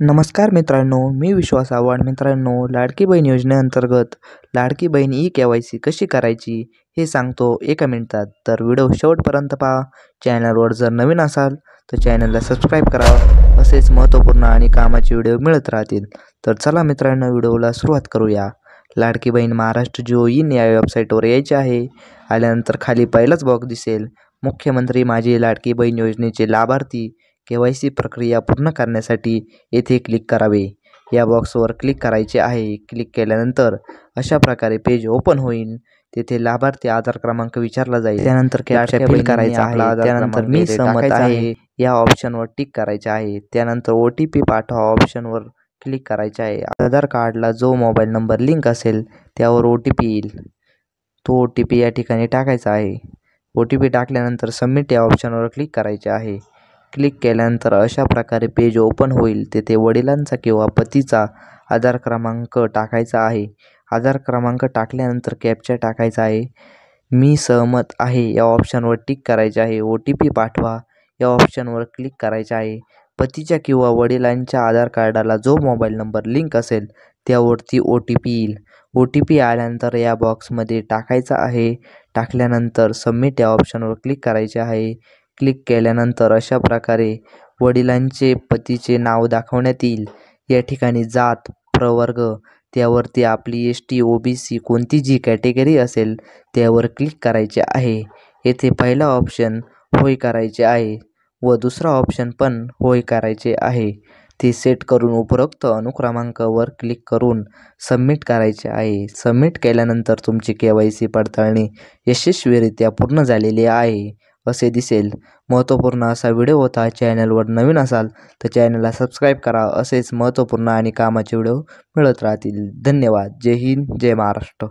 नमस्कार मित्रांनो, मी विश्वास आव्हाड. मित्रांनो, लाडकी बहीण योजनेअंतर्गत लाडकी बहीण ई-KYC कशी करायची हे सांगतो एका मिनिटात. तर व्हिडिओ शेवटपर्यंत पहा. चॅनलवर जर नवीन असाल तर चॅनलला सबस्क्राईब करा. असेच महत्त्वपूर्ण आणि कामाचे व्हिडिओ मिळत राहतील. तर चला मित्रांनो, व्हिडिओला सुरुवात करूया. लाडकी बहीण महाराष्ट्र जिओ-इन या वेबसाईटवर यायचे आहे. आल्यानंतर खाली पहिलाच बॉक्स दिसेल, मुख्यमंत्री माझी लाडकी बहीण योजनेचे लाभार्थी KYC प्रक्रिया पूर्ण करण्यासाठी येथे क्लिक करावे. या बॉक्सवर क्लिक करायचे आहे. क्लिक केल्यानंतर अशा प्रकारे पेज ओपन होईल. तेथे लाभार्थी आधार क्रमांक विचारला जाईल. त्यानंतर कॅप्चा फिल करायचा आहे. त्यानंतर मी सहमत आहे या ऑप्शनवर टिक करायचे आहे. त्यानंतर OTP पाठवा ऑप्शनवर क्लिक करायचे आहे. आधार कार्डला जो मोबाईल नंबर लिंक असेल त्यावर OTP येईल. तो OTP या ठिकाणी टाकायचा आहे. OTP टाकल्यानंतर सबमिट या ऑप्शनवर क्लिक करायचे आहे. क्लिक केल्यानंतर अशा प्रकारे पेज ओपन होईल. तेथे वडिलांचा किंवा पतीचा आधार क्रमांक टाकायचा आहे. आधार क्रमांक टाकल्यानंतर कॅप्चा टाकायचा आहे. मी सहमत आहे या ऑप्शनवर टिक करायचे आहे. OTP पाठवा या ऑप्शनवर क्लिक करायचे आहे. पतीच्या किंवा वडिलांच्या आधार कार्डाला जो मोबाईल नंबर लिंक असेल त्यावरती OTP येईल. OTP आल्यानंतर या बॉक्समध्ये टाकायचा आहे. टाकल्यानंतर सबमिट या ऑप्शनवर क्लिक करायचे आहे. क्लिक केल्यानंतर अशा प्रकारे वडिलांचे पतीचे नाव दाखवण्यात येईल. या ठिकाणी जात, प्रवर्ग, त्यावरती आपली ST, OBC कोणती जी कॅटेगरी असेल त्यावर क्लिक करायचे आहे. येथे पहिला ऑप्शन होय करायचे आहे व दुसरा ऑप्शन पण होय करायचे आहे. ते सेट करून उपरोक्त अनुक्रमांकावर क्लिक करून सबमिट करायचे आहे. सबमिट केल्यानंतर तुमची KYC पडताळणी यशस्वीरित्या पूर्ण झालेली आहे असे दिसेल. महत्त्वपूर्ण असा व्हिडिओ होता. चॅनलवर नवीन असाल तर चॅनलला सबस्क्राईब करा. असेच महत्त्वपूर्ण आणि कामाचे व्हिडिओ मिळत राहतील. धन्यवाद. जय हिंद, जय महाराष्ट्र.